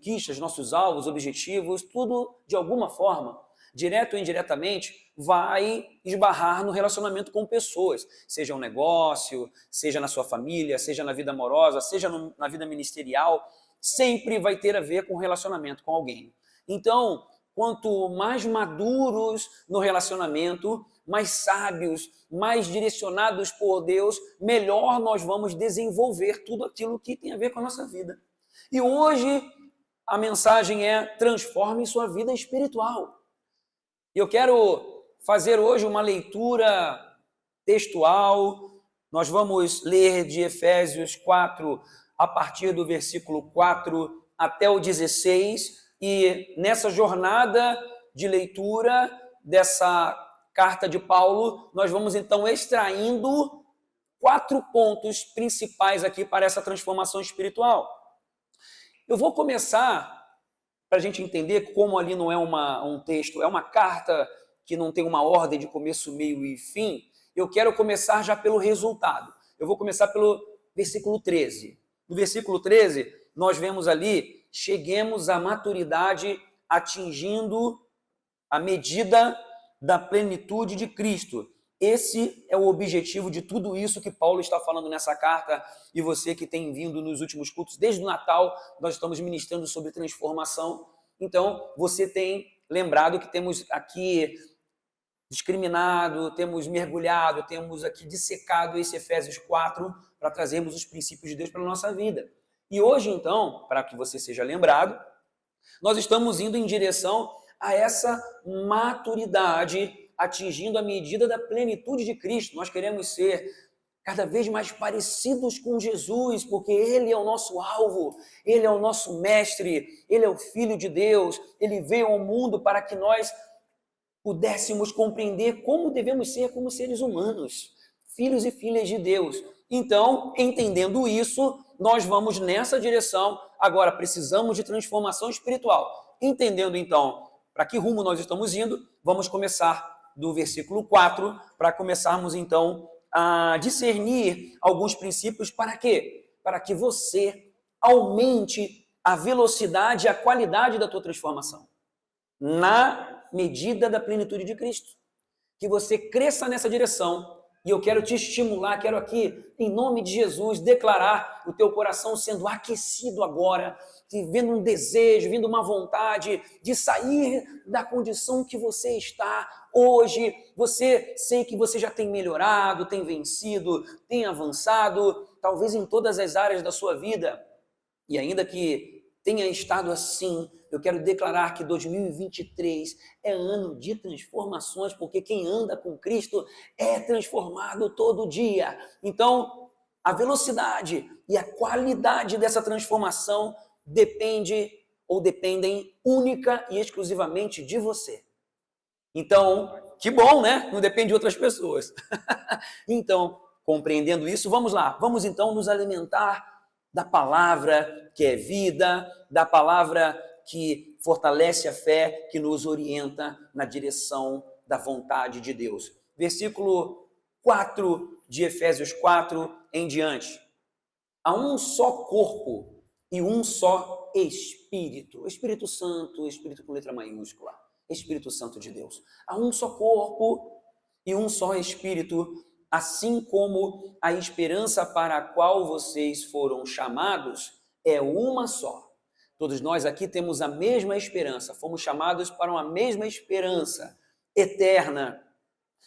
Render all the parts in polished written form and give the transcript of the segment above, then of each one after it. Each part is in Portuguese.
conquistas, nossos alvos, objetivos, tudo de alguma forma, direto ou indiretamente, vai esbarrar no relacionamento com pessoas, seja um negócio, seja na sua família, seja na vida amorosa, seja na vida ministerial, sempre vai ter a ver com relacionamento com alguém. Então, quanto mais maduros no relacionamento, mais sábios, mais direcionados por Deus, melhor nós vamos desenvolver tudo aquilo que tem a ver com a nossa vida. E hoje a mensagem é: transforme sua vida espiritual. Eu quero fazer hoje uma leitura textual. Nós vamos ler de Efésios 4, a partir do versículo 4 até o 16, e nessa jornada de leitura dessa carta de Paulo, nós vamos então extraindo 4 pontos principais aqui para essa transformação espiritual. Eu vou começar, para a gente entender como ali não é um texto, é uma carta que não tem uma ordem de começo, meio e fim. Eu quero começar já pelo resultado. Eu vou começar pelo versículo 13. No versículo 13, nós vemos ali: cheguemos à maturidade atingindo a medida da plenitude de Cristo. Esse é o objetivo de tudo isso que Paulo está falando nessa carta, e você que tem vindo nos últimos cultos, desde o Natal, nós estamos ministrando sobre transformação. Então, você tem lembrado que temos aqui discriminado, temos mergulhado, temos aqui dissecado esse Efésios 4 para trazermos os princípios de Deus para a nossa vida. E hoje, então, para que você seja lembrado, nós estamos indo em direção a essa maturidade, atingindo a medida da plenitude de Cristo. Nós queremos ser cada vez mais parecidos com Jesus, porque Ele é o nosso alvo, Ele é o nosso mestre, Ele é o Filho de Deus, Ele veio ao mundo para que nós pudéssemos compreender como devemos ser como seres humanos, filhos e filhas de Deus. Então, entendendo isso, nós vamos nessa direção. Agora, precisamos de transformação espiritual. Entendendo, então, para que rumo nós estamos indo, vamos começar do versículo 4, para começarmos, então, a discernir alguns princípios. Para quê? Para que você aumente a velocidade e a qualidade da tua transformação, na medida da plenitude de Cristo. Que você cresça nessa direção. E eu quero te estimular, quero aqui, em nome de Jesus, declarar o teu coração sendo aquecido agora, vendo um desejo, vindo uma vontade de sair da condição que você está hoje. Sei que você já tem melhorado, tem vencido, tem avançado, talvez em todas as áreas da sua vida. E ainda que tenha estado assim, eu quero declarar que 2023 é ano de transformações, porque quem anda com Cristo é transformado todo dia. Então, a velocidade e a qualidade dessa transformação dependem única e exclusivamente de você. Então, que bom, né? Não depende de outras pessoas. Então, compreendendo isso, vamos lá. Vamos então nos alimentar da palavra que é vida, da palavra que fortalece a fé, que nos orienta na direção da vontade de Deus. Versículo 4 de Efésios 4 em diante. Há um só corpo e um só Espírito. Espírito Santo, Espírito com letra maiúscula. Espírito Santo de Deus. Há um só corpo e um só Espírito, assim como a esperança para a qual vocês foram chamados é uma só. Todos nós aqui temos a mesma esperança, fomos chamados para uma mesma esperança eterna.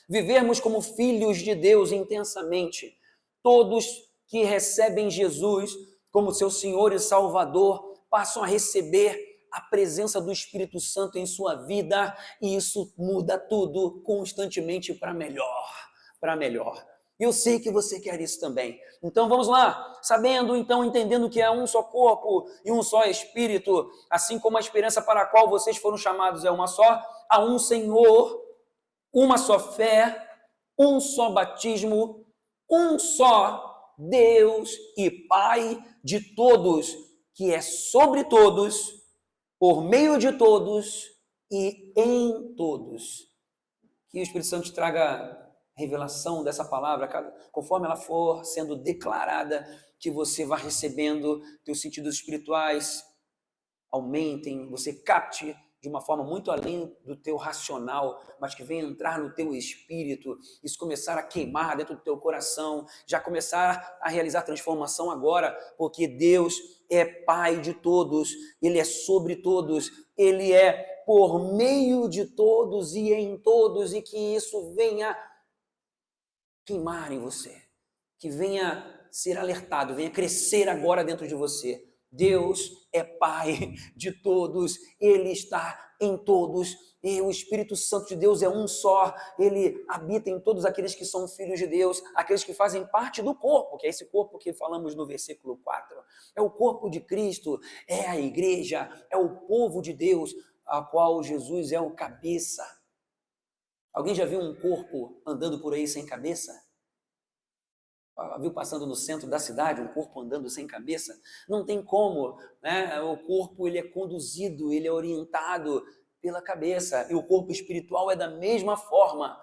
Vivermos como filhos de Deus intensamente. Todos que recebem Jesus como seu Senhor e Salvador passam a receber a presença do Espírito Santo em sua vida, e isso muda tudo constantemente para melhor, para melhor. E eu sei que você quer isso também. Então vamos lá, entendendo que é um só corpo e um só Espírito, assim como a esperança para a qual vocês foram chamados é uma só, há um Senhor, uma só fé, um só batismo, um só Deus e Pai de todos, que é sobre todos, por meio de todos e em todos. Que o Espírito Santo te traga revelação dessa palavra, conforme ela for sendo declarada, que você vá recebendo teus sentidos espirituais aumentem, você capte de uma forma muito além do teu racional, mas que venha entrar no teu espírito, isso começar a queimar dentro do teu coração, já começar a realizar transformação agora, porque Deus é Pai de todos, Ele é sobre todos, Ele é por meio de todos e em todos, e que isso venha queimar em você, que venha ser alertado, venha crescer agora dentro de você. Deus é Pai de todos, Ele está em todos, e o Espírito Santo de Deus é um só, Ele habita em todos aqueles que são filhos de Deus, aqueles que fazem parte do corpo, que é esse corpo que falamos no versículo 4. É o corpo de Cristo, é a igreja, é o povo de Deus, a qual Jesus é o cabeça. Alguém já viu um corpo andando por aí sem cabeça? Viu passando no centro da cidade, um corpo andando sem cabeça? Não tem como, né? O corpo ele é conduzido, ele é orientado pela cabeça, e o corpo espiritual é da mesma forma.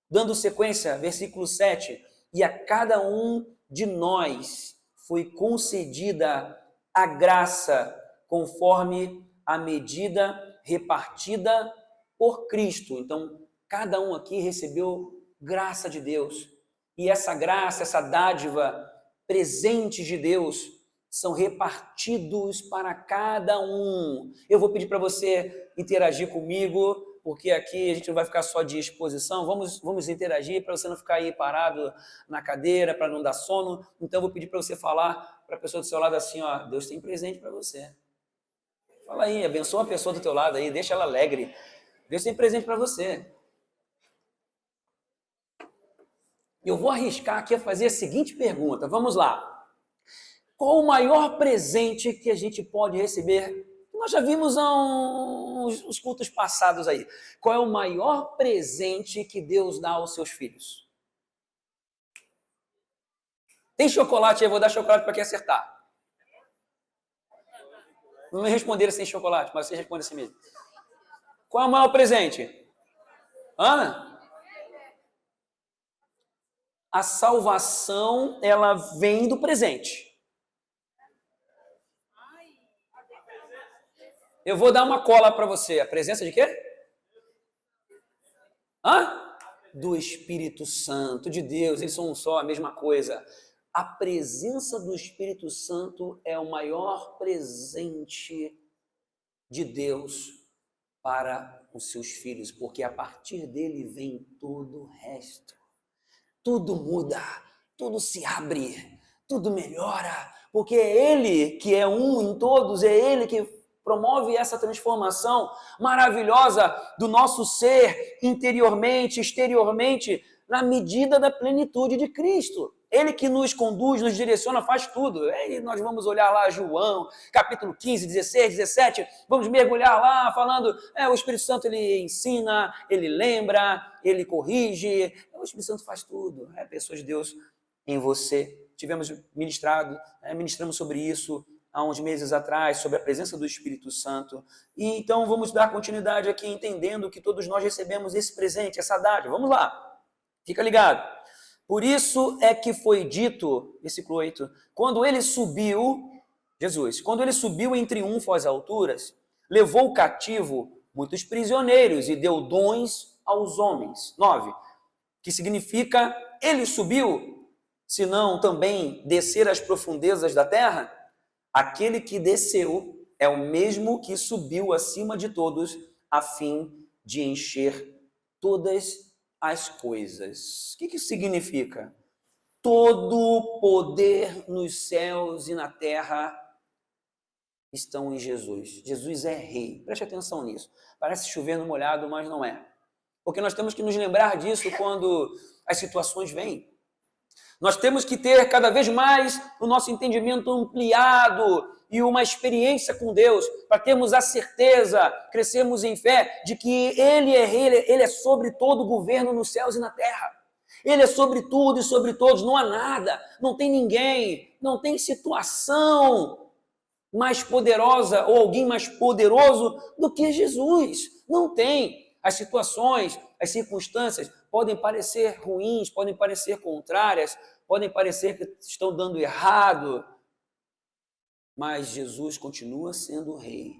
Dando sequência, versículo 7, e a cada um de nós foi concedida a graça conforme a medida repartida por Cristo. Então, cada um aqui recebeu graça de Deus. E essa graça, essa dádiva, presentes de Deus, são repartidos para cada um. Eu vou pedir para você interagir comigo, porque aqui a gente não vai ficar só de exposição, vamos interagir para você não ficar aí parado na cadeira, para não dar sono. Então eu vou pedir para você falar para a pessoa do seu lado assim, ó, Deus tem presente para você. Fala aí, abençoa a pessoa do teu lado aí, deixa ela alegre. Deus tem presente para você. Eu vou arriscar aqui a fazer a seguinte pergunta. Vamos lá. Qual o maior presente que a gente pode receber? Nós já vimos os cultos passados aí. Qual é o maior presente que Deus dá aos seus filhos? Tem chocolate aí? Eu vou dar chocolate para quem acertar. Não me responderam sem chocolate, mas você responde assim mesmo. Qual é o maior presente? Ana? A salvação, ela vem do presente. Eu vou dar uma cola para você. A presença de quê? Do Espírito Santo, de Deus. Eles são um só, a mesma coisa. A presença do Espírito Santo é o maior presente de Deus para os seus filhos, porque a partir dele vem todo o resto. Tudo muda, tudo se abre, tudo melhora, porque é Ele que é um em todos, é Ele que promove essa transformação maravilhosa do nosso ser, interiormente, exteriormente, na medida da plenitude de Cristo. Ele que nos conduz, nos direciona, faz tudo. Nós vamos olhar lá João, capítulo 15, 16, 17, vamos mergulhar lá falando, o Espírito Santo ele ensina, ele lembra, ele corrige, o Espírito Santo faz tudo, é a pessoa de Deus em você. Ministramos sobre isso há uns meses atrás, sobre a presença do Espírito Santo. E então vamos dar continuidade aqui, entendendo que todos nós recebemos esse presente, essa dádiva. Vamos lá, fica ligado. Por isso é que foi dito, versículo 8, quando ele subiu, Jesus, quando ele subiu em triunfo às alturas, levou cativo muitos prisioneiros e deu dons aos homens. 9, que significa, ele subiu, senão também descer às profundezas da terra? Aquele que desceu é o mesmo que subiu acima de todos, a fim de encher todas as coisas. O que isso significa? Todo poder nos céus e na terra estão em Jesus. Jesus é rei. Preste atenção nisso. Parece chover no molhado, mas não é. Porque nós temos que nos lembrar disso quando as situações vêm. Nós temos que ter cada vez mais o nosso entendimento ampliado e uma experiência com Deus, para termos a certeza, crescermos em fé, de que Ele é rei, Ele é sobre todo o governo nos céus e na terra. Ele é sobre tudo e sobre todos, não há nada, não tem ninguém, não tem situação mais poderosa ou alguém mais poderoso do que Jesus. Não tem. As situações, as circunstâncias podem parecer ruins, podem parecer contrárias, podem parecer que estão dando errado, mas Jesus continua sendo rei.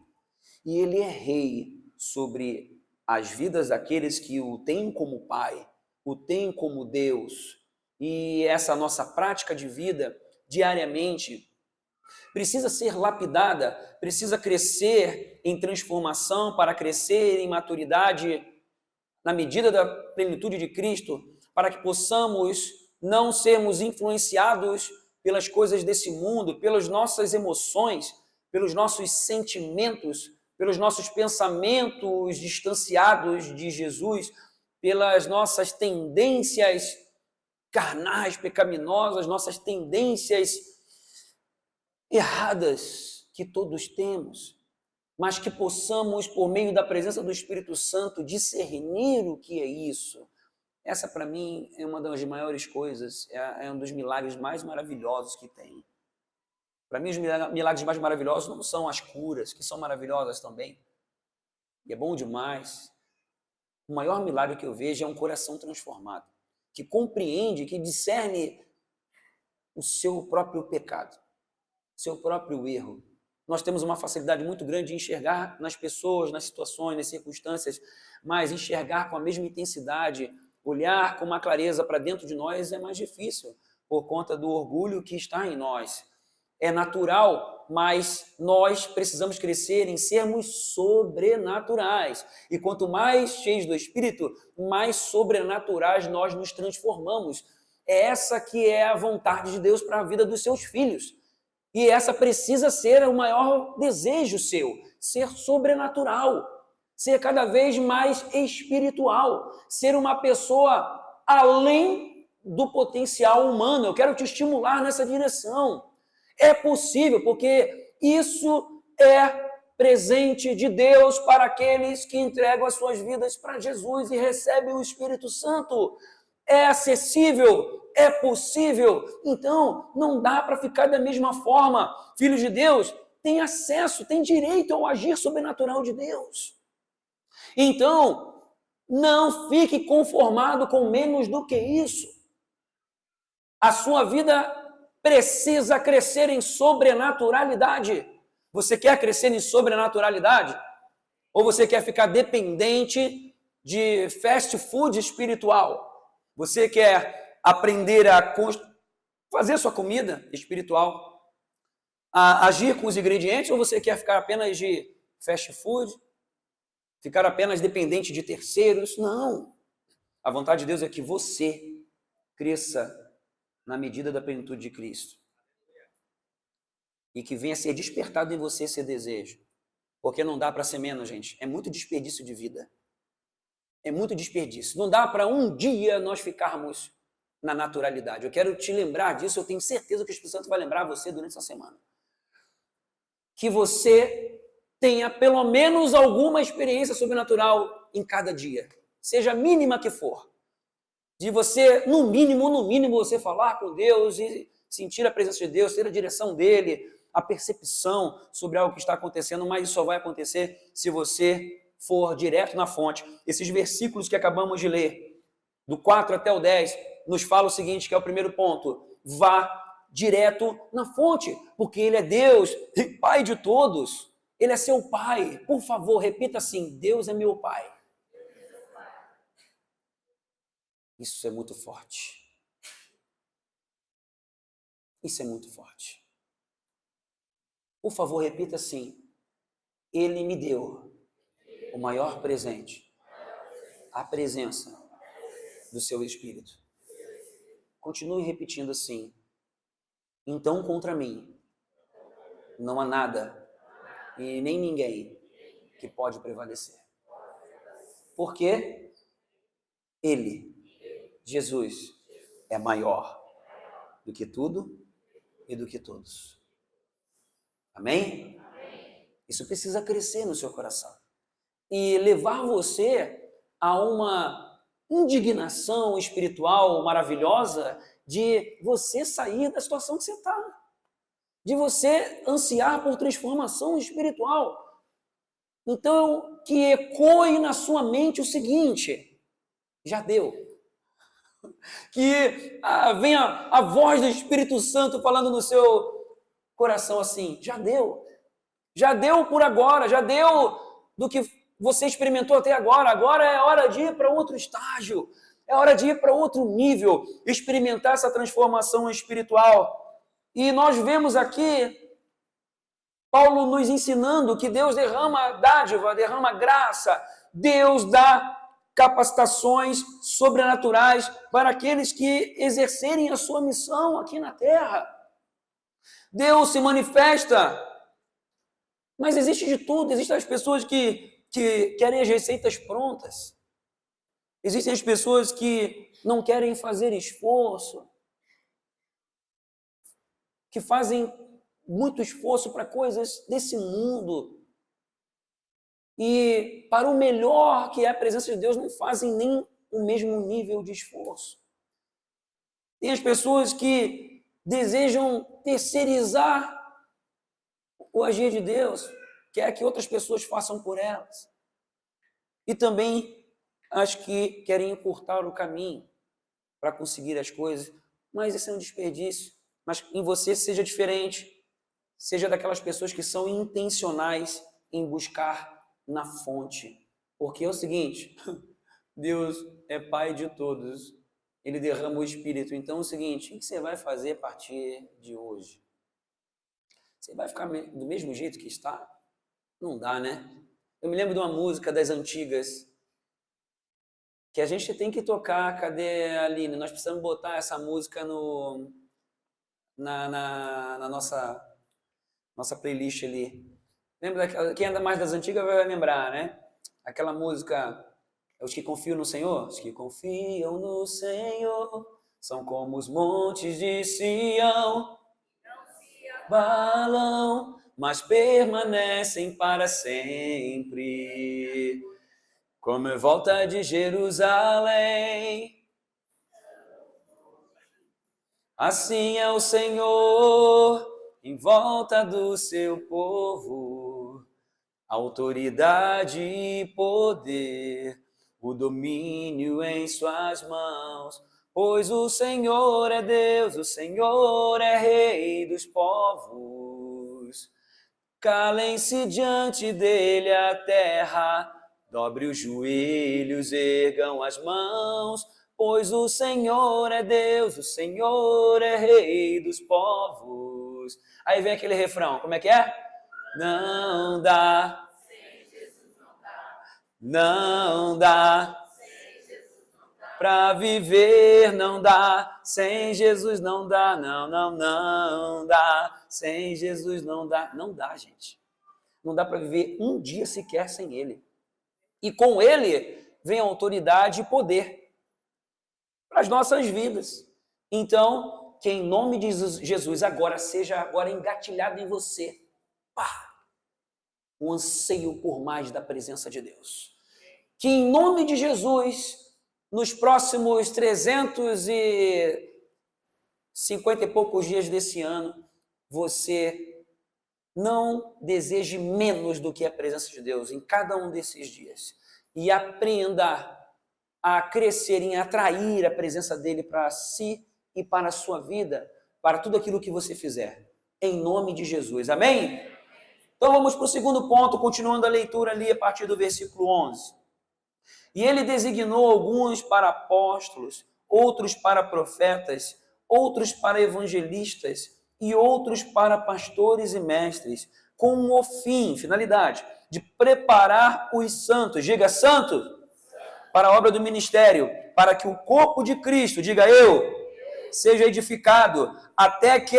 E ele é rei sobre as vidas daqueles que o têm como Pai, o têm como Deus. E essa nossa prática de vida, diariamente, precisa ser lapidada, precisa crescer em transformação, para crescer em maturidade na medida da plenitude de Cristo, para que possamos não sermos influenciados pelas coisas desse mundo, pelas nossas emoções, pelos nossos sentimentos, pelos nossos pensamentos distanciados de Jesus, pelas nossas tendências carnais, pecaminosas, nossas tendências erradas que todos temos, mas que possamos, por meio da presença do Espírito Santo, discernir o que é isso. Essa, para mim, é uma das maiores coisas, é um dos milagres mais maravilhosos que tem. Para mim, os milagres mais maravilhosos não são as curas, que são maravilhosas também, e é bom demais. O maior milagre que eu vejo é um coração transformado, que compreende, que discerne o seu próprio pecado, seu próprio erro. Nós temos uma facilidade muito grande de enxergar nas pessoas, nas situações, nas circunstâncias, mas enxergar com a mesma intensidade, olhar com uma clareza para dentro de nós é mais difícil, por conta do orgulho que está em nós. É natural, mas nós precisamos crescer em sermos sobrenaturais. E quanto mais cheios do Espírito, mais sobrenaturais nós nos transformamos. É essa que é a vontade de Deus para a vida dos seus filhos. E essa precisa ser o maior desejo seu, ser sobrenatural, ser cada vez mais espiritual, ser uma pessoa além do potencial humano. Eu quero te estimular nessa direção. É possível, porque isso é presente de Deus para aqueles que entregam as suas vidas para Jesus e recebem o Espírito Santo. É acessível, é possível. Então, não dá para ficar da mesma forma. Filhos de Deus têm acesso, têm direito ao agir sobrenatural de Deus. Então, não fique conformado com menos do que isso. A sua vida precisa crescer em sobrenaturalidade. Você quer crescer em sobrenaturalidade? Ou você quer ficar dependente de fast food espiritual? Você quer aprender a fazer sua comida espiritual, a agir com os ingredientes, ou você quer ficar apenas de fast food, ficar apenas dependente de terceiros? Não. A vontade de Deus é que você cresça na medida da plenitude de Cristo e que venha a ser despertado em você esse desejo, porque não dá para ser menos, gente. É muito desperdício de vida. É muito desperdício. Não dá para um dia nós ficarmos na naturalidade. Eu quero te lembrar disso, eu tenho certeza que o Espírito Santo vai lembrar você durante essa semana. Que você tenha pelo menos alguma experiência sobrenatural em cada dia, seja a mínima que for. De você, no mínimo, você falar com Deus e sentir a presença de Deus, ter a direção dele, a percepção sobre algo que está acontecendo, mas isso só vai acontecer se você for direto na fonte. Esses versículos que acabamos de ler, do 4 até o 10, nos fala o seguinte, que é o primeiro ponto: vá direto na fonte, porque ele é Deus, Pai de todos, ele é seu Pai. Por favor, repita assim: Deus é meu Pai. Isso é muito forte. Isso é muito forte. Por favor, repita assim: ele me deu o maior presente, a presença do seu Espírito. Continue repetindo assim: então contra mim não há nada e nem ninguém que pode prevalecer. Porque ele, Jesus, é maior do que tudo e do que todos. Amém? Isso precisa crescer no seu coração e levar você a uma indignação espiritual maravilhosa de você sair da situação que você está, de você ansiar por transformação espiritual. Então, que ecoe na sua mente o seguinte: já deu. Que venha a voz do Espírito Santo falando no seu coração assim, já deu. Já deu por agora, já deu do que você experimentou até agora. Agora é hora de ir para outro estágio. É hora de ir para outro nível, experimentar essa transformação espiritual. E nós vemos aqui Paulo nos ensinando que Deus derrama dádiva, derrama graça. Deus dá capacitações sobrenaturais para aqueles que exercerem a sua missão aqui na terra. Deus se manifesta, mas existe de tudo. Existem as pessoas que querem as receitas prontas. Existem as pessoas que não querem fazer esforço, que fazem muito esforço para coisas desse mundo. E para o melhor que é a presença de Deus, não fazem nem o mesmo nível de esforço. Tem as pessoas que desejam terceirizar o agir de Deus, quer que outras pessoas façam por elas. E também as que querem encurtar o caminho para conseguir as coisas. Mas isso é um desperdício. Mas em você seja diferente. Seja daquelas pessoas que são intencionais em buscar na fonte. Porque é o seguinte, Deus é Pai de todos. Ele derrama o Espírito. Então é o seguinte, o que você vai fazer a partir de hoje? Você vai ficar do mesmo jeito que está? Não dá, né? Eu me lembro de uma música das antigas que a gente tem que tocar. Cadê a Aline? Nós precisamos botar essa música na nossa playlist ali. Lembra daquela, quem anda mais das antigas vai lembrar, né? Aquela música, os que confiam no Senhor? Os que confiam no Senhor são como os montes de Sião, não se abalam, mas permanecem para sempre. Como em volta de Jerusalém, assim é o Senhor em volta do seu povo, autoridade e poder, o domínio em suas mãos. Pois o Senhor é Deus, o Senhor é Rei dos povos. Calem-se diante dele a terra, dobre os joelhos, ergam as mãos, pois o Senhor é Deus, o Senhor é Rei dos povos. Aí vem aquele refrão, como é que é? Não dá, sem Jesus não dá, sem Jesus não dá, para viver não dá, sem Jesus não dá, não dá, sem Jesus não dá, gente. Não dá para viver um dia sequer sem Ele. E com Ele vem autoridade e poder para as nossas vidas. Então, que em nome de Jesus agora seja engatilhado em você, o anseio por mais da presença de Deus. Que em nome de Jesus, nos próximos 350 e poucos dias desse ano, você não deseje menos do que a presença de Deus em cada um desses dias. E aprenda a crescer em atrair a presença dele para si e para a sua vida, para tudo aquilo que você fizer. Em nome de Jesus. Amém? Então vamos para o segundo ponto, continuando a leitura ali a partir do versículo 11. E ele designou alguns para apóstolos, outros para profetas, outros para evangelistas e outros para pastores e mestres, com o fim, finalidade, de preparar os santos, diga santo, para a obra do ministério, para que o corpo de Cristo, diga eu, seja edificado, até que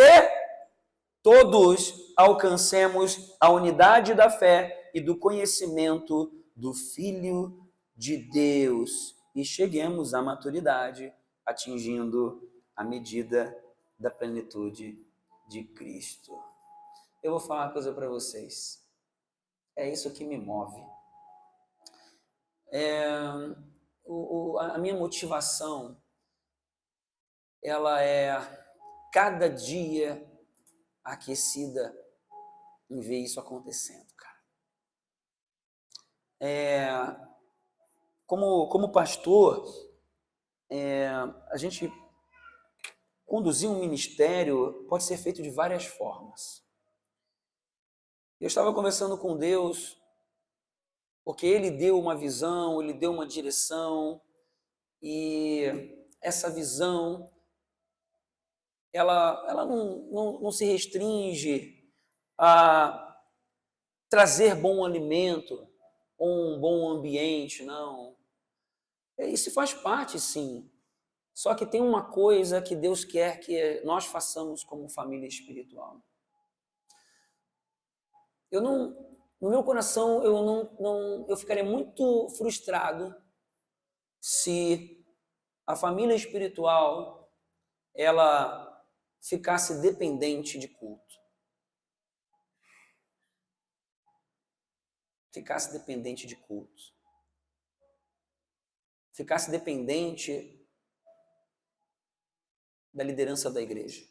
todos alcancemos a unidade da fé e do conhecimento do Filho de Deus e cheguemos à maturidade, atingindo a medida da plenitude de Cristo. Eu vou falar uma coisa para vocês. É isso que me move. A minha motivação, ela é cada dia aquecida em ver isso acontecendo, cara. Como pastor, a gente conduzir um ministério pode ser feito de várias formas. Eu estava conversando com Deus, porque Ele deu uma visão, Ele deu uma direção, e essa visão, ela não se restringe a trazer bom alimento, ou um bom ambiente, não. Isso faz parte, sim. Só que tem uma coisa que Deus quer que nós façamos como família espiritual. No meu coração, eu ficaria muito frustrado se a família espiritual ela ficasse dependente de culto. Ficasse dependente de culto. Ficasse dependente da liderança da igreja.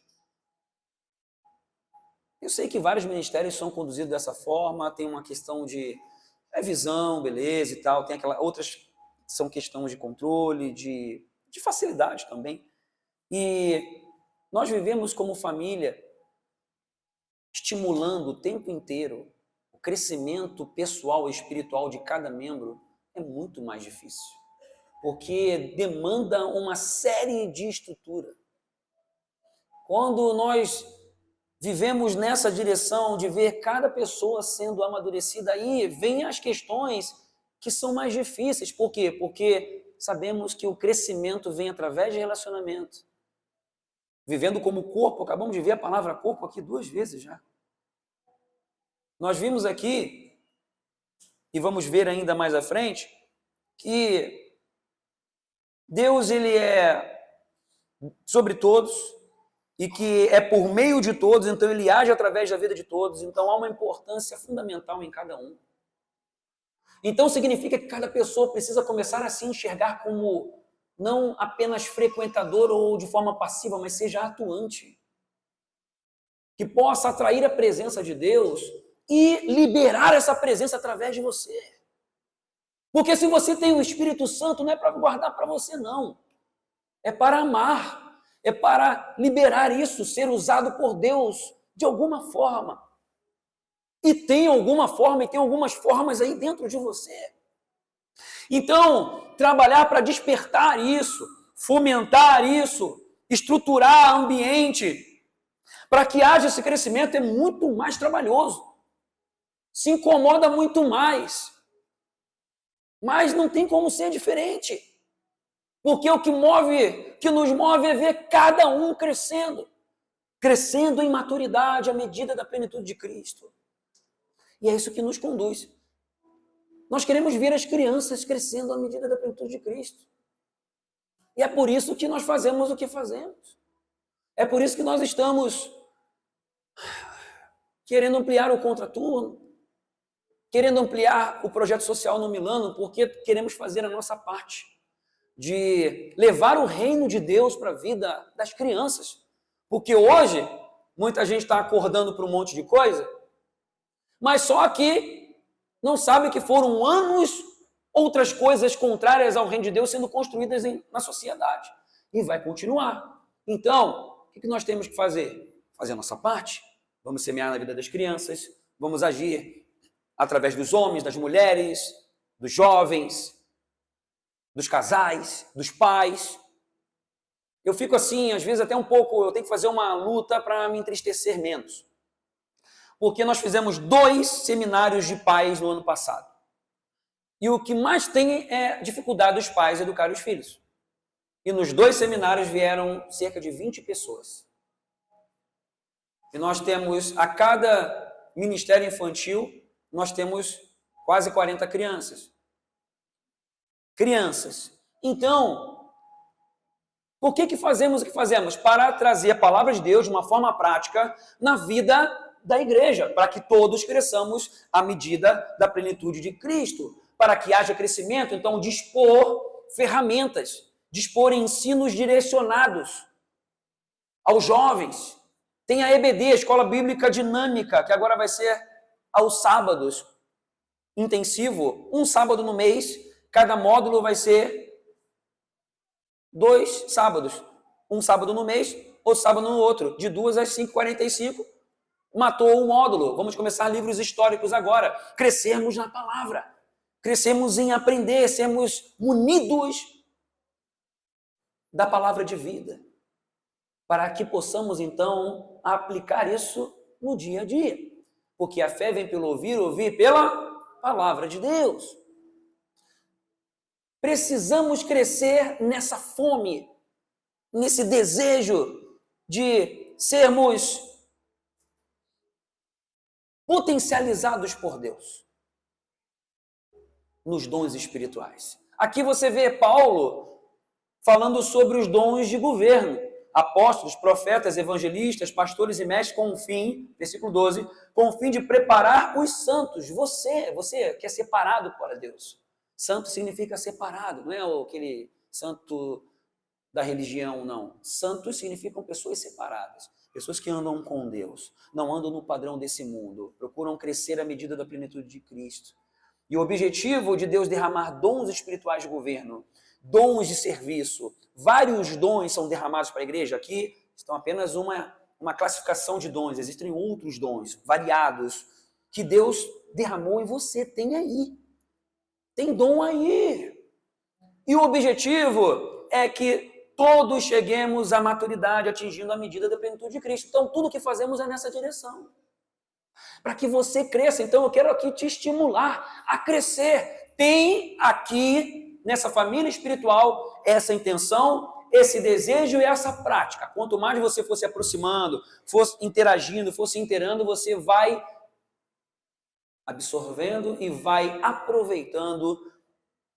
Eu sei que vários ministérios são conduzidos dessa forma, tem uma questão de visão, beleza e tal, tem outras que são questões de controle, de facilidade também. E nós vivemos como família estimulando o tempo inteiro o crescimento pessoal e espiritual de cada membro é muito mais difícil, porque demanda uma série de estrutura. Quando nós vivemos nessa direção de ver cada pessoa sendo amadurecida, aí vem as questões que são mais difíceis. Por quê? Porque sabemos que o crescimento vem através de relacionamento. Vivendo como corpo, acabamos de ver a palavra corpo aqui 2 vezes já. Nós vimos aqui, e vamos ver ainda mais à frente, que Deus ele é sobre todos, e que é por meio de todos, então ele age através da vida de todos, então há uma importância fundamental em cada um. Então significa que cada pessoa precisa começar a se enxergar como não apenas frequentador ou de forma passiva, mas seja atuante. Que possa atrair a presença de Deus e liberar essa presença através de você. Porque se você tem o Espírito Santo, não é para guardar para você, não. É para amar. É para liberar isso, ser usado por Deus de alguma forma. E tem alguma forma, e tem algumas formas aí dentro de você. Então, trabalhar para despertar isso, fomentar isso, estruturar ambiente, para que haja esse crescimento é muito mais trabalhoso. Se incomoda muito mais. Mas não tem como ser diferente. Porque o que nos move é ver cada um crescendo em maturidade à medida da plenitude de Cristo. E é isso que nos conduz. Nós queremos ver as crianças crescendo à medida da plenitude de Cristo. E é por isso que nós fazemos o que fazemos. É por isso que nós estamos querendo ampliar o contraturno, querendo ampliar o projeto social no Milano, porque queremos fazer a nossa parte de levar o reino de Deus para a vida das crianças. Porque hoje, muita gente está acordando para um monte de coisa, mas só que não sabe que foram anos outras coisas contrárias ao reino de Deus sendo construídas na sociedade. E vai continuar. Então, o que nós temos que fazer? Fazer a nossa parte. Vamos semear na vida das crianças, vamos agir através dos homens, das mulheres, dos jovens, dos casais, dos pais. Eu fico assim, às vezes até um pouco, eu tenho que fazer uma luta para me entristecer menos. Porque nós fizemos 2 seminários de pais no ano passado. E o que mais tem é dificuldade dos pais educar os filhos. E nos 2 seminários vieram cerca de 20 pessoas. E nós temos, a cada ministério infantil, nós temos quase 40 crianças. Então, por que fazemos o que fazemos? Para trazer a palavra de Deus de uma forma prática na vida da igreja, para que todos cresçamos à medida da plenitude de Cristo, para que haja crescimento. Então, dispor ferramentas, dispor ensinos direcionados aos jovens. Tem a EBD, a Escola Bíblica Dinâmica, que agora vai ser aos sábados, intensivo, um sábado no mês. Cada módulo vai ser 2 sábados. Um sábado no mês, outro sábado no outro. De 2 às 5h45, matou o módulo. Vamos começar livros históricos agora. Crescermos na palavra. Crescermos em aprender, sermos munidos da palavra de vida. Para que possamos, então, aplicar isso no dia a dia. Porque a fé vem pelo ouvir, ouvir pela palavra de Deus. Precisamos crescer nessa fome, nesse desejo de sermos potencializados por Deus nos dons espirituais. Aqui você vê Paulo falando sobre os dons de governo. Apóstolos, profetas, evangelistas, pastores e mestres com o fim, versículo 12, com o fim de preparar os santos. Você que é separado para Deus. Santo significa separado, não é aquele santo da religião, não. Santos significam pessoas separadas, pessoas que andam com Deus, não andam no padrão desse mundo, procuram crescer à medida da plenitude de Cristo. E o objetivo de Deus derramar dons espirituais de governo, dons de serviço, vários dons são derramados para a igreja. Aqui estão apenas uma classificação de dons, existem outros dons variados que Deus derramou e você tem aí. Tem dom aí. E o objetivo é que todos cheguemos à maturidade, atingindo a medida da plenitude de Cristo. Então, tudo que fazemos é nessa direção. Para que você cresça. Então, eu quero aqui te estimular a crescer. Tem aqui, nessa família espiritual, essa intenção, esse desejo e essa prática. Quanto mais você for se aproximando, for interagindo, for se inteirando, você vai absorvendo e vai aproveitando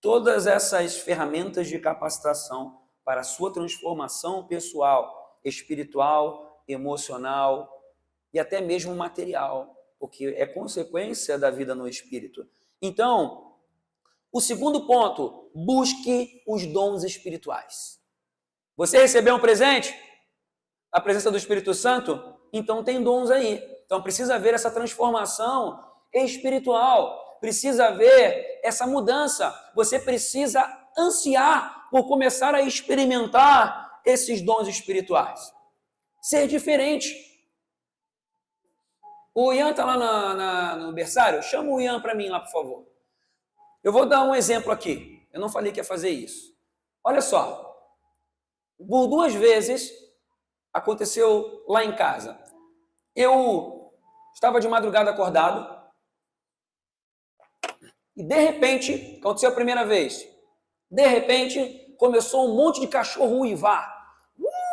todas essas ferramentas de capacitação para a sua transformação pessoal, espiritual, emocional e até mesmo material, porque é consequência da vida no espírito. Então, o segundo ponto, busque os dons espirituais. Você recebeu um presente? A presença do Espírito Santo? Então tem dons aí. Então precisa haver essa transformação espiritual, precisa haver essa mudança. Você precisa ansiar por começar a experimentar esses dons espirituais. Ser diferente. O Ian está lá no berçário? Chama o Ian para mim lá, por favor. Eu vou dar um exemplo aqui. Eu não falei que ia fazer isso. Olha só. Por 2 vezes aconteceu lá em casa. Eu estava de madrugada acordado e de repente, aconteceu a primeira vez, de repente começou um monte de cachorro uivar.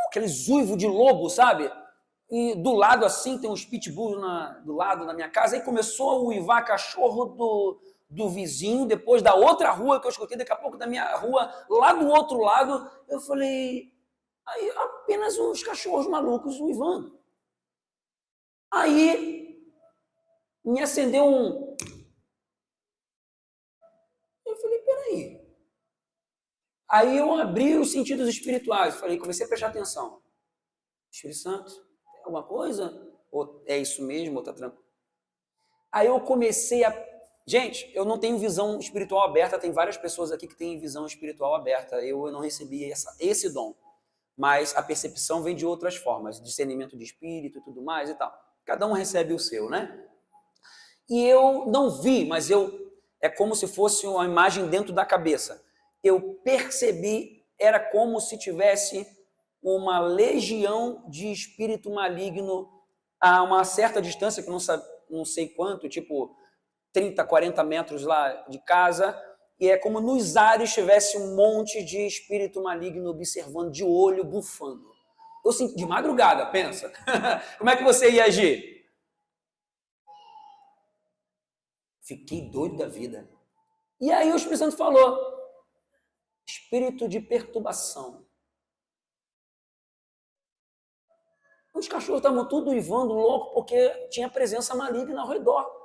Aqueles uivos de lobo, sabe? E do lado assim tem uns pitbulls do lado da minha casa. Aí começou a uivar cachorro do vizinho, depois da outra rua que eu escutei, daqui a pouco da minha rua, lá do outro lado. Eu falei, aí apenas uns cachorros malucos uivando. Aí me acendeu um... Eu falei, peraí. Aí eu abri os sentidos espirituais, falei, comecei a prestar atenção. Espírito Santo, tem alguma coisa? Ou é isso mesmo? Ou tá tranquilo? Aí eu comecei a... Gente, eu não tenho visão espiritual aberta, tem várias pessoas aqui que têm visão espiritual aberta. Eu não recebi esse dom. Mas a percepção vem de outras formas, discernimento de espírito e tudo mais e tal. Cada um recebe o seu, né? E eu não vi, mas é como se fosse uma imagem dentro da cabeça. Eu percebi, era como se tivesse uma legião de espírito maligno a uma certa distância, que não sei quanto, tipo 30, 40 metros lá de casa, e é como nos ares tivesse um monte de espírito maligno observando de olho, bufando. Eu senti de madrugada, pensa. Como é que você ia agir? Fiquei doido da vida. E aí o Espírito Santo falou, espírito de perturbação. Os cachorros estavam tudo uivando, louco, porque tinha presença maligna ao redor.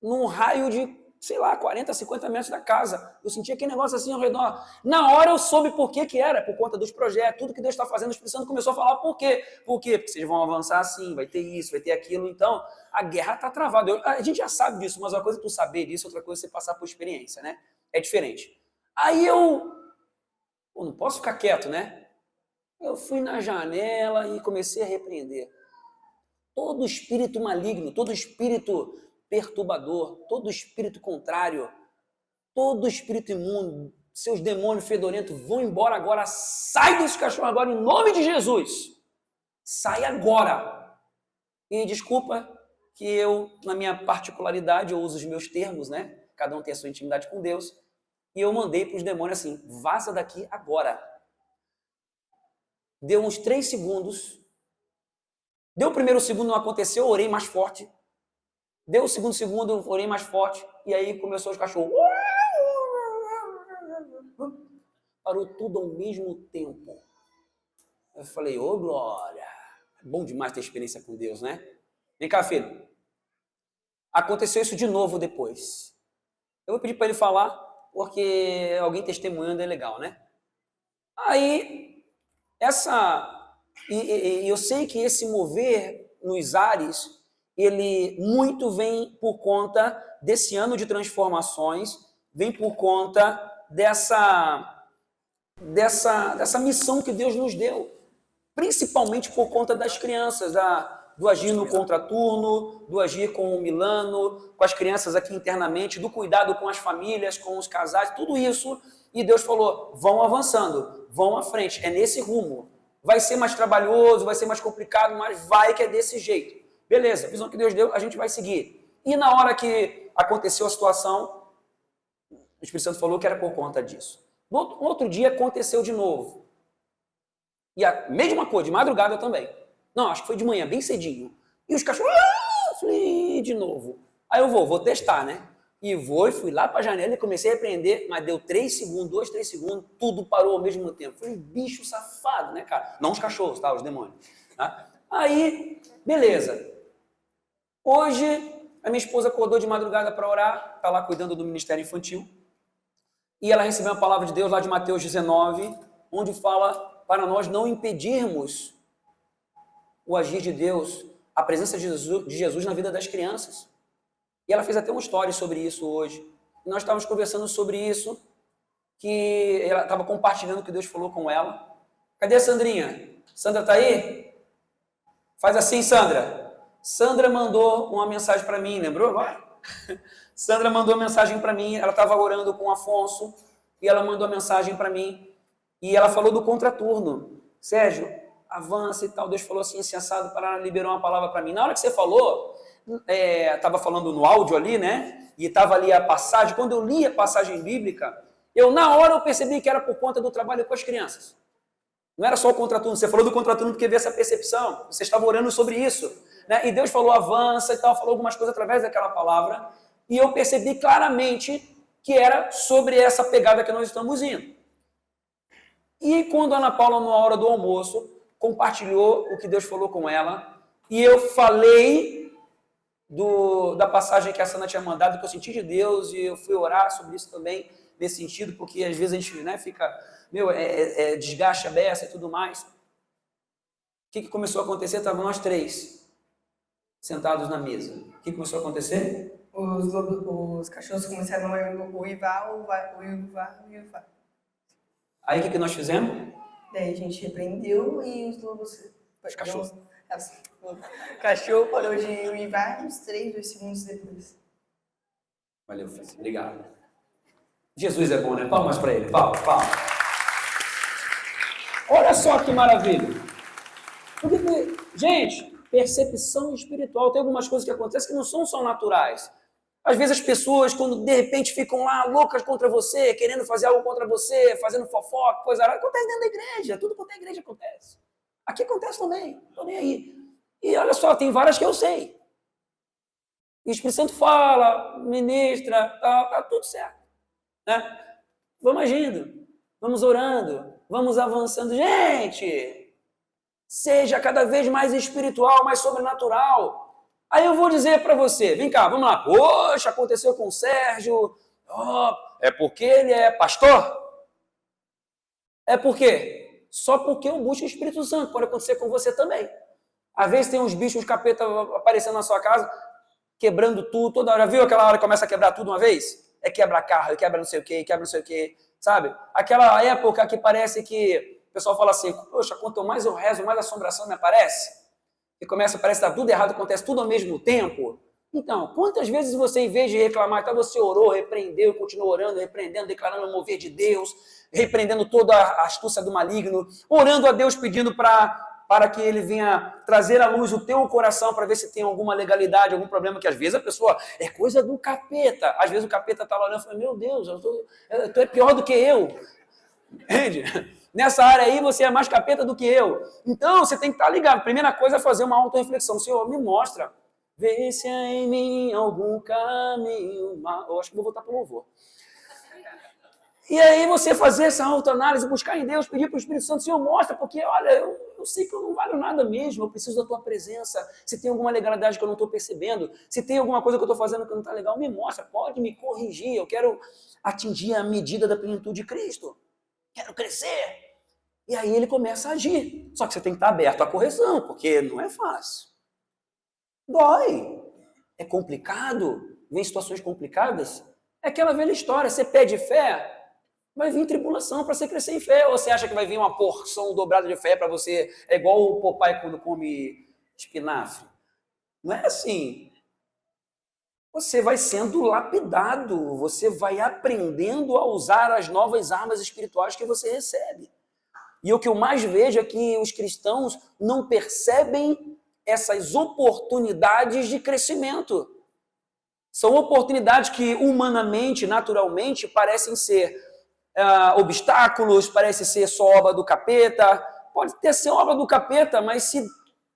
Num raio de, sei lá, 40, 50 metros da casa. Eu sentia aquele negócio assim ao redor. Na hora eu soube por que era, por conta dos projetos, tudo que Deus está fazendo. O Espírito Santo começou a falar por quê. Por quê? Porque vocês vão avançar assim, vai ter isso, vai ter aquilo. Então, a guerra está travada. A gente já sabe disso, mas uma coisa é tu saber disso, outra coisa é você passar por experiência, né? É diferente. Aí não posso ficar quieto, né? Eu fui na janela e comecei a repreender. todo espírito maligno, todo espírito perturbador, todo espírito contrário, todo espírito imundo, seus demônios fedorentos vão embora agora. Sai desse cachorro agora em nome de Jesus. Sai agora. E desculpa que eu, na minha particularidade, eu uso os meus termos, né? Cada um tem a sua intimidade com Deus. E eu mandei para os demônios assim, vaza daqui agora. Deu uns 3 segundos. Deu o primeiro segundo, não aconteceu, eu orei mais forte. Deu o segundo segundo, eu orei mais forte. E aí começou os cachorros. Parou tudo ao mesmo tempo. Eu falei, ô glória. É bom demais ter experiência com Deus, né? Vem cá, filho. Aconteceu isso de novo depois. Eu vou pedir para ele falar, porque alguém testemunhando é legal, né? Aí, eu sei que esse mover nos ares, ele muito vem por conta desse ano de transformações, vem por conta dessa missão que Deus nos deu, principalmente por conta das crianças, do agir no contraturno, do agir com o Milano, com as crianças aqui internamente, do cuidado com as famílias, com os casais, tudo isso. E Deus falou, vão avançando, vão à frente, é nesse rumo. Vai ser mais trabalhoso, vai ser mais complicado, mas vai que é desse jeito. Beleza, a visão que Deus deu, a gente vai seguir. E na hora que aconteceu a situação, o Espírito Santo falou que era por conta disso. No outro dia aconteceu de novo. E a mesma coisa, de madrugada também. Não, acho que foi de manhã, bem cedinho. E os cachorros, falei, de novo. Aí eu vou testar, né? E fui lá para a janela e comecei a prender, mas deu 3 segundos, 2, 3 segundos, tudo parou ao mesmo tempo. Falei, bicho safado, né, cara? Não os cachorros, tá? Os demônios. Tá? Aí, beleza. Hoje, a minha esposa acordou de madrugada para orar, tá lá cuidando do ministério infantil. E ela recebeu uma palavra de Deus lá de Mateus 19, onde fala para nós não impedirmos o agir de Deus, a presença de Jesus na vida das crianças. E ela fez até uma história sobre isso hoje. E nós estávamos conversando sobre isso, que ela estava compartilhando o que Deus falou com ela. Cadê a Sandrinha? Sandra está aí? Faz assim, Sandra. Sandra mandou uma mensagem para mim, lembrou agora? Sandra mandou uma mensagem para mim, ela estava orando com o Afonso, e ela mandou uma mensagem para mim, e ela falou do contraturno. Sérgio, avança e tal. Deus falou assim, assado, para liberar uma palavra para mim. Na hora que você falou, estava falando no áudio ali, né? E estava ali a passagem. Quando eu li a passagem bíblica, na hora eu percebi que era por conta do trabalho com as crianças. Não era só o contraturno. Você falou do contraturno porque veio essa percepção. Você estava orando sobre isso, né? E Deus falou avança e tal, falou algumas coisas através daquela palavra. E eu percebi claramente que era sobre essa pegada que nós estamos indo. E quando a Ana Paula, na hora do almoço, compartilhou o que Deus falou com ela, e eu falei da passagem que a Sandra tinha mandado, que eu senti de Deus, e eu fui orar sobre isso também, nesse sentido, porque às vezes a gente, né, fica, desgaste a beça e tudo mais. O que começou a acontecer? Estavam nós 3 sentados na mesa. O que começou a acontecer? Os cachorros começaram a uivar. Aí o que nós fizemos? Daí a gente repreendeu e os lobos... Os cachorros. O cachorro parou de uivar uns 3, 2 segundos depois. Valeu, filho. Obrigado. Jesus é bom, né? Palmas para ele. Palmas. Olha só que maravilha. Porque, gente, percepção espiritual. Tem algumas coisas que acontecem que não são só naturais. Às vezes as pessoas, quando de repente ficam lá loucas contra você, querendo fazer algo contra você, fazendo fofoca, coisa arada, acontece dentro da igreja. Tudo quanto é igreja acontece. Aqui acontece também. Não estou nem aí. E olha só, tem várias que eu sei. E o Espírito Santo fala, ministra, tá tudo certo. Né? Vamos agindo, vamos orando, vamos avançando. Gente, seja cada vez mais espiritual, mais sobrenatural. Aí eu vou dizer para você, vem cá, vamos lá. Poxa, aconteceu com o Sérgio. É porque ele é pastor? É por quê? Só porque eu busco o Espírito Santo. Pode acontecer com você também. Às vezes tem uns bichos, uns capeta aparecendo na sua casa, quebrando tudo, toda hora. Viu aquela hora que começa a quebrar tudo uma vez? Quebra carro, quebra não sei o quê, sabe? Aquela época que parece que o pessoal fala assim, poxa, quanto mais eu rezo, mais assombração me aparece. e começa, parece que está tudo errado, acontece tudo ao mesmo tempo. Então, quantas vezes você, em vez de reclamar, então você orou, repreendeu, continuou orando, repreendendo, declarando o mover de Deus, repreendendo toda a astúcia do maligno, orando a Deus pedindo para que ele venha trazer à luz o teu coração para ver se tem alguma legalidade, algum problema, que às vezes a pessoa é coisa do capeta. Às vezes o capeta está lá olhando e fala, meu Deus, tu é pior do que eu. Entende? Nessa área aí você é mais capeta do que eu. Então você tem que estar ligado. Primeira coisa é fazer uma auto-reflexão. Senhor, me mostra. Vê se há em mim algum caminho. Eu acho que vou voltar para o louvor. E aí você fazer essa autoanálise, buscar em Deus, pedir para o Espírito Santo, Senhor, mostra, porque, olha, eu sei que eu não valho nada mesmo, eu preciso da tua presença. Se tem alguma legalidade que eu não estou percebendo, se tem alguma coisa que eu estou fazendo que não está legal, me mostra, pode me corrigir, eu quero atingir a medida da plenitude de Cristo. Quero crescer. E aí ele começa a agir. Só que você tem que estar aberto à correção, porque não é fácil. Dói. É complicado. Vem situações complicadas. É aquela velha história. Você pede fé, vai vir tribulação para você crescer em fé. Ou você acha que vai vir uma porção dobrada de fé para você? É igual o Popeye quando come espinafre. Não é assim. Você vai sendo lapidado, você vai aprendendo a usar as novas armas espirituais que você recebe. E o que eu mais vejo é que os cristãos não percebem essas oportunidades de crescimento. São oportunidades que humanamente, naturalmente, parecem ser obstáculos, parecem ser só obra do capeta. Pode ter ser obra do capeta, mas se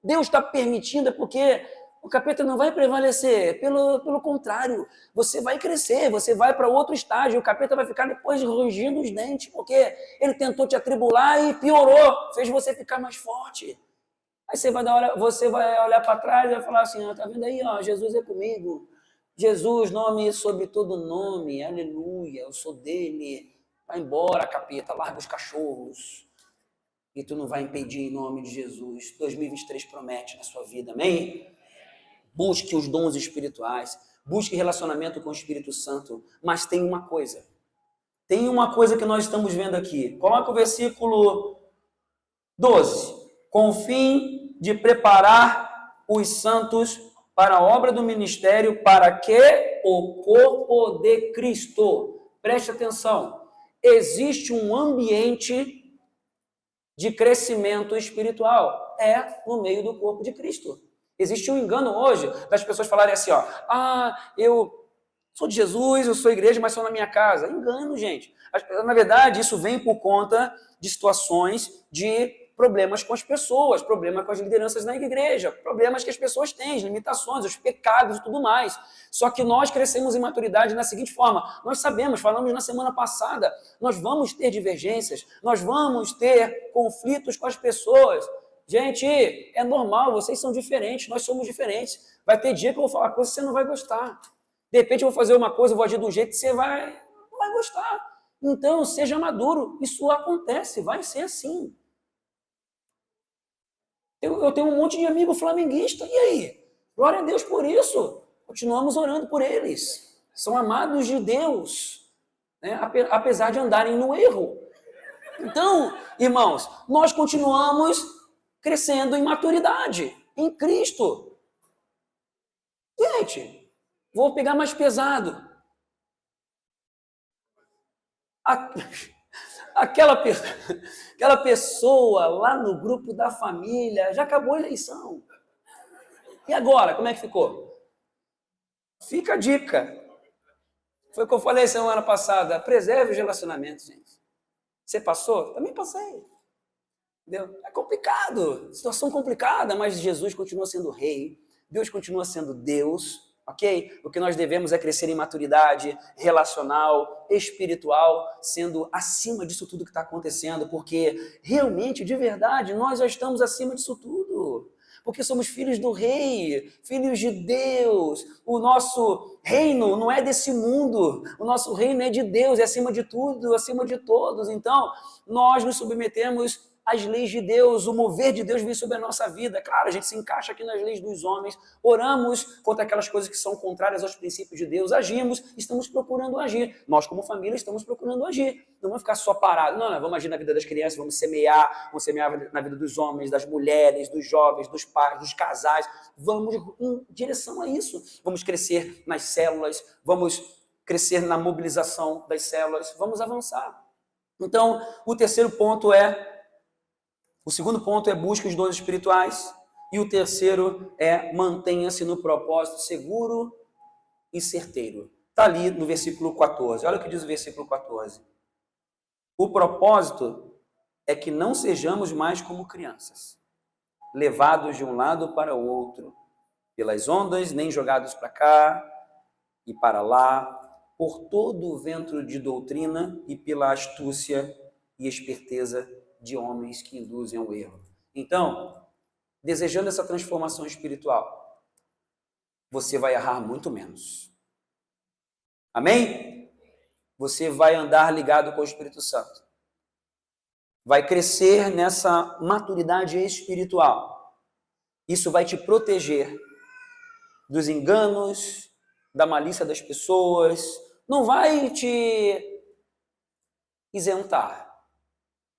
Deus está permitindo é porque o capeta não vai prevalecer, pelo contrário, você vai crescer, você vai para outro estágio, o capeta vai ficar depois rugindo os dentes, porque ele tentou te atribular e piorou, fez você ficar mais forte. Aí você vai olhar para trás e vai falar assim, tá vendo aí, ó, Jesus é comigo, Jesus, nome sobre todo nome, aleluia, eu sou dele, vai embora, capeta, larga os cachorros, e tu não vai impedir em nome de Jesus. 2023 promete na sua vida, amém? Busque os dons espirituais, busque relacionamento com o Espírito Santo, mas tem uma coisa que nós estamos vendo aqui. Coloca o versículo 12. Com o fim de preparar os santos para a obra do ministério, para que o corpo de Cristo, preste atenção, existe um ambiente de crescimento espiritual, no meio do corpo de Cristo. Existe um engano hoje das pessoas falarem assim, ó, eu sou de Jesus, eu sou igreja, mas sou na minha casa. Engano, gente. Na verdade, isso vem por conta de situações de problemas com as pessoas, problemas com as lideranças na igreja, problemas que as pessoas têm, limitações, os pecados e tudo mais. Só que nós crescemos em maturidade na seguinte forma, nós sabemos, falamos na semana passada, nós vamos ter divergências, nós vamos ter conflitos com as pessoas. Gente, é normal, vocês são diferentes, nós somos diferentes. Vai ter dia que eu vou falar coisa que você não vai gostar. De repente eu vou fazer uma coisa, eu vou agir de um jeito que você não vai gostar. Então, seja maduro, isso acontece, vai ser assim. Eu tenho um monte de amigo flamenguista, e aí? Glória a Deus por isso. Continuamos orando por eles. São amados de Deus, né? Apesar de andarem no erro. Então, irmãos, nós continuamos crescendo em maturidade, em Cristo. Gente, vou pegar mais pesado. Aquela pessoa lá no grupo da família, já acabou a eleição. E agora, como é que ficou? Fica a dica. Foi o que eu falei semana passada, preserve os relacionamentos, gente. Você passou? Também passei. Entendeu? É complicado, situação complicada, mas Jesus continua sendo rei, Deus continua sendo Deus, ok? O que nós devemos é crescer em maturidade relacional, espiritual, sendo acima disso tudo que está acontecendo, porque realmente, de verdade, nós já estamos acima disso tudo, porque somos filhos do rei, filhos de Deus, o nosso reino não é desse mundo, o nosso reino é de Deus, é acima de tudo, acima de todos, então nós nos submetemos as leis de Deus, o mover de Deus vem sobre a nossa vida. Claro, a gente se encaixa aqui nas leis dos homens, oramos contra aquelas coisas que são contrárias aos princípios de Deus, agimos, estamos procurando agir. Nós, como família, estamos procurando agir. Não vamos ficar só parados. Não, vamos agir na vida das crianças, vamos semear na vida dos homens, das mulheres, dos jovens, dos pais, dos casais. Vamos em direção a isso. Vamos crescer nas células, vamos crescer na mobilização das células, vamos avançar. Então, o segundo ponto é busque os dons espirituais, e o terceiro é mantenha-se no propósito seguro e certeiro. Está ali no versículo 14. Olha o que diz o versículo 14. O propósito é que não sejamos mais como crianças, levados de um lado para o outro, pelas ondas, nem jogados para cá e para lá, por todo o vento de doutrina e pela astúcia e esperteza de homens que induzem ao erro. Então, desejando essa transformação espiritual, você vai errar muito menos. Amém? Você vai andar ligado com o Espírito Santo. Vai crescer nessa maturidade espiritual. Isso vai te proteger dos enganos, da malícia das pessoas, não vai te isentar,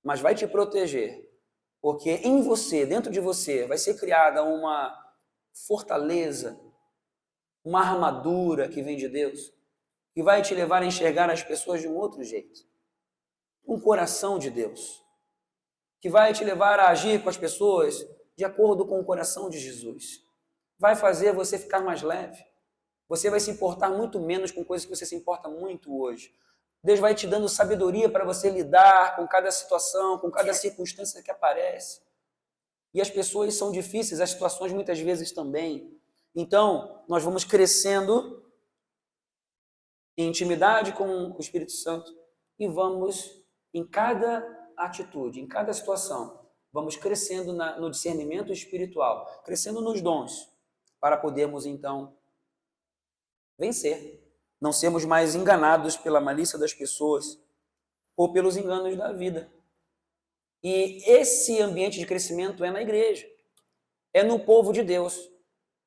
mas vai te proteger, porque em você, dentro de você, vai ser criada uma fortaleza, uma armadura que vem de Deus, que vai te levar a enxergar as pessoas de um outro jeito, um coração de Deus, que vai te levar a agir com as pessoas de acordo com o coração de Jesus, vai fazer você ficar mais leve. Você vai se importar muito menos com coisas que você se importa muito hoje. Deus vai te dando sabedoria para você lidar com cada situação, com cada circunstância que aparece. E as pessoas são difíceis, as situações muitas vezes também. Então, nós vamos crescendo em intimidade com o Espírito Santo e vamos, em cada atitude, em cada situação, vamos crescendo no discernimento espiritual, crescendo nos dons, para podermos, então, vencer. Não sermos mais enganados pela malícia das pessoas ou pelos enganos da vida. E esse ambiente de crescimento é na igreja, é no povo de Deus,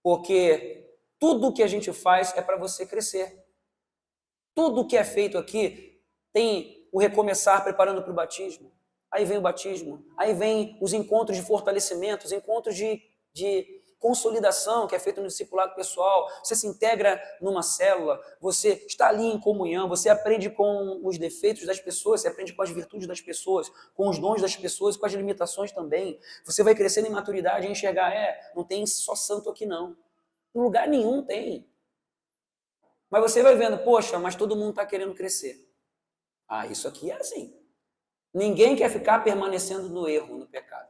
porque tudo que a gente faz é para você crescer. Tudo que é feito aqui tem o recomeçar preparando para o batismo. Aí vem o batismo, aí vem os encontros de fortalecimento, os encontros de consolidação, que é feito no discipulado pessoal. Você se integra numa célula, você está ali em comunhão, você aprende com os defeitos das pessoas, você aprende com as virtudes das pessoas, com os dons das pessoas, com as limitações também. Você vai crescendo em maturidade e enxergar, não tem só santo aqui não. Em lugar nenhum tem. Mas você vai vendo, poxa, mas todo mundo está querendo crescer. Isso aqui é assim. Ninguém quer ficar permanecendo no erro, no pecado.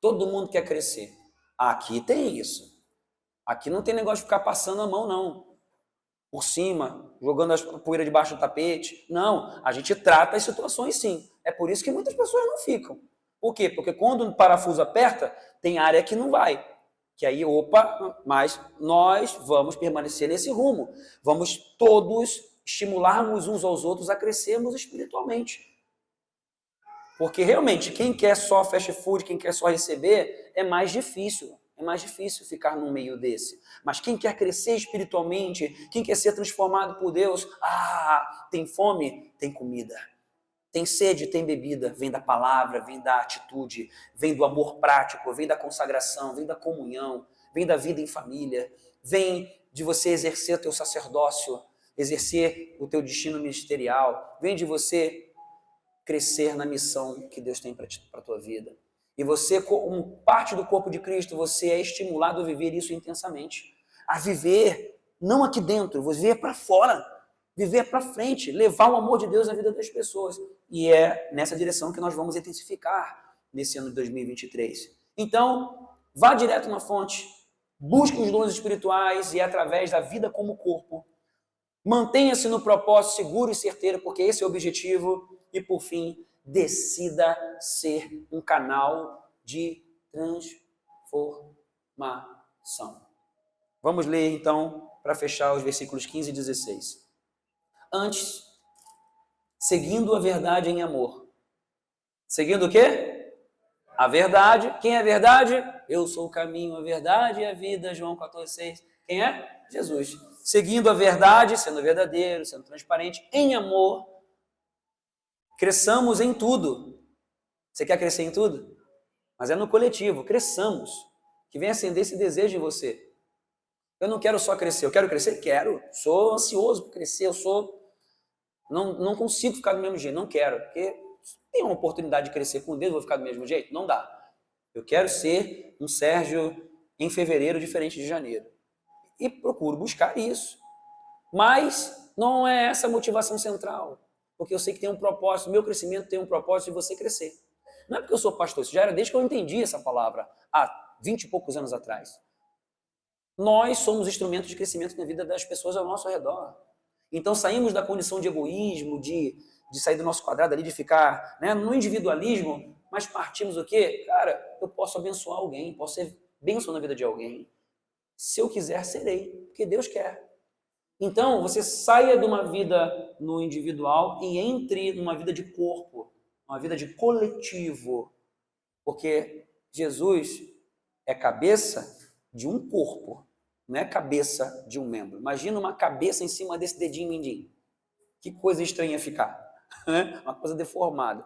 Todo mundo quer crescer. Aqui tem isso. Aqui não tem negócio de ficar passando a mão, não. Por cima, jogando a poeira debaixo do tapete. Não, a gente trata as situações sim. É por isso que muitas pessoas não ficam. Por quê? Porque quando o parafuso aperta, tem área que não vai. Que aí, mas nós vamos permanecer nesse rumo. Vamos todos estimularmos uns aos outros a crescermos espiritualmente. Porque realmente, quem quer só fast food, quem quer só receber, é mais difícil ficar no meio desse. Mas quem quer crescer espiritualmente, quem quer ser transformado por Deus, tem fome, tem comida. Tem sede, tem bebida, vem da palavra, vem da atitude, vem do amor prático, vem da consagração, vem da comunhão, vem da vida em família, vem de você exercer o teu sacerdócio, exercer o teu destino ministerial, vem de você crescer na missão que Deus tem para a tua vida. E você, como parte do corpo de Cristo, você é estimulado a viver isso intensamente. A viver, não aqui dentro, viver para fora, viver para frente, levar o amor de Deus à vida das pessoas. E é nessa direção que nós vamos intensificar nesse ano de 2023. Então, vá direto na fonte, busque os dons espirituais e através da vida como corpo, mantenha-se no propósito seguro e certeiro, porque esse é o objetivo. E, por fim, decida ser um canal de transformação. Vamos ler, então, para fechar os versículos 15 e 16. Antes, seguindo a verdade em amor. Seguindo o quê? a verdade. Quem é a verdade? Eu sou o caminho, a verdade e a vida, João 14,6. Quem é? Jesus. Seguindo a verdade, sendo verdadeiro, sendo transparente, em amor, cresçamos em tudo. Você quer crescer em tudo? Mas é no coletivo, cresçamos. Que venha acender esse desejo em você. Eu não quero só crescer, eu quero crescer? Quero. Sou ansioso por crescer, não consigo ficar do mesmo jeito, não quero. Porque tem uma oportunidade de crescer com Deus, vou ficar do mesmo jeito? Não dá. Eu quero ser um Sérgio em fevereiro diferente de janeiro. E procuro buscar isso. Mas não é essa a motivação central. Porque eu sei que tem um propósito, o meu crescimento tem um propósito de você crescer. Não é porque eu sou pastor, isso já era desde que eu entendi essa palavra, há 20 e poucos anos atrás. Nós somos instrumentos de crescimento na vida das pessoas ao nosso redor. Então saímos da condição de egoísmo, de sair do nosso quadrado ali, de ficar, né, no individualismo, mas partimos o quê? Cara, eu posso abençoar alguém, posso ser bênção na vida de alguém. Se eu quiser, serei, porque Deus quer. Então, você saia de uma vida no individual e entre numa vida de corpo, uma vida de coletivo, porque Jesus é cabeça de um corpo, não é cabeça de um membro. Imagina uma cabeça em cima desse dedinho mindinho. Que coisa estranha ficar. Uma coisa deformada.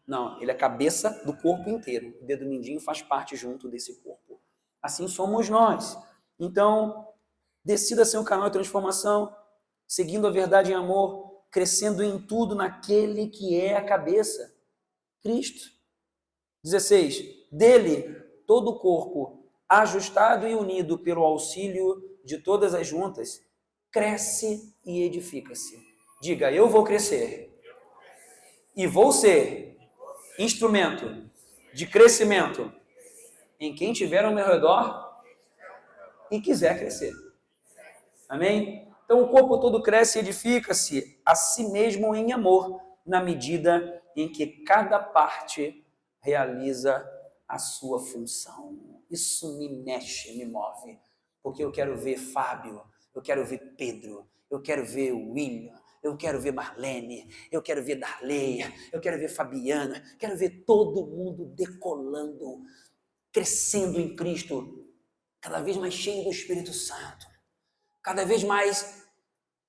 Não, ele é cabeça do corpo inteiro. O dedo mindinho faz parte junto desse corpo. Assim somos nós. Então, decida ser um canal de transformação, seguindo a verdade em amor, crescendo em tudo naquele que é a cabeça, Cristo. 16. Dele, todo o corpo, ajustado e unido pelo auxílio de todas as juntas, cresce e edifica-se. Diga, eu vou crescer e vou ser instrumento de crescimento em quem estiver ao meu redor e quiser crescer. Amém? Então o corpo todo cresce e edifica-se a si mesmo em amor, na medida em que cada parte realiza a sua função. Isso me mexe, me move, porque eu quero ver Fábio, eu quero ver Pedro, eu quero ver William, eu quero ver Marlene, eu quero ver Darleia, eu quero ver Fabiana, quero ver todo mundo decolando, crescendo em Cristo, cada vez mais cheio do Espírito Santo, cada vez mais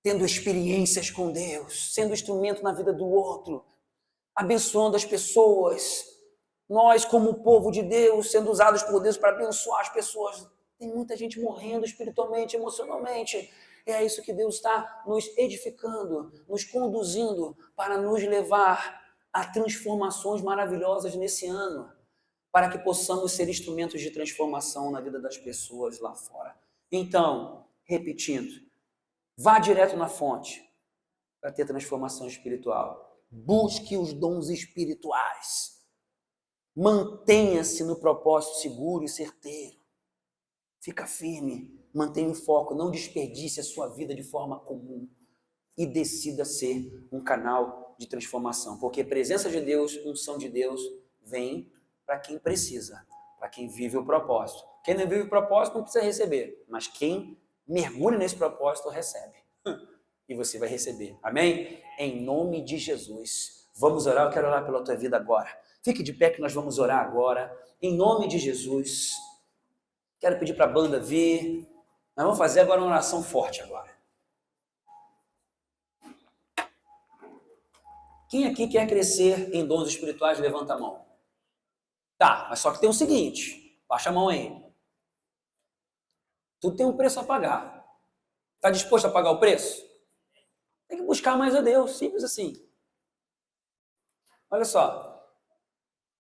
tendo experiências com Deus, sendo instrumento na vida do outro, abençoando as pessoas. Nós, como povo de Deus, sendo usados por Deus para abençoar as pessoas. Tem muita gente morrendo espiritualmente, emocionalmente. É isso que Deus está nos edificando, nos conduzindo para nos levar a transformações maravilhosas nesse ano, para que possamos ser instrumentos de transformação na vida das pessoas lá fora. Então, repetindo, vá direto na fonte para ter transformação espiritual. Busque os dons espirituais. Mantenha-se no propósito seguro e certeiro. Fica firme, mantenha o foco, não desperdice a sua vida de forma comum e decida ser um canal de transformação, porque a presença de Deus, unção de Deus, vem para quem precisa, para quem vive o propósito. Quem não vive o propósito não precisa receber, mas quem mergulha nesse propósito recebe. E você vai receber. Amém? Em nome de Jesus. Vamos orar, eu quero orar pela tua vida agora. Fique de pé que nós vamos orar agora. Em nome de Jesus. Quero pedir para a banda vir. Nós vamos fazer agora uma oração forte agora. Quem aqui quer crescer em dons espirituais, levanta a mão. Tá, mas só que tem o seguinte. Baixa a mão aí. Tudo tem um preço a pagar. Está disposto a pagar o preço? Tem que buscar mais a Deus, simples assim. Olha só,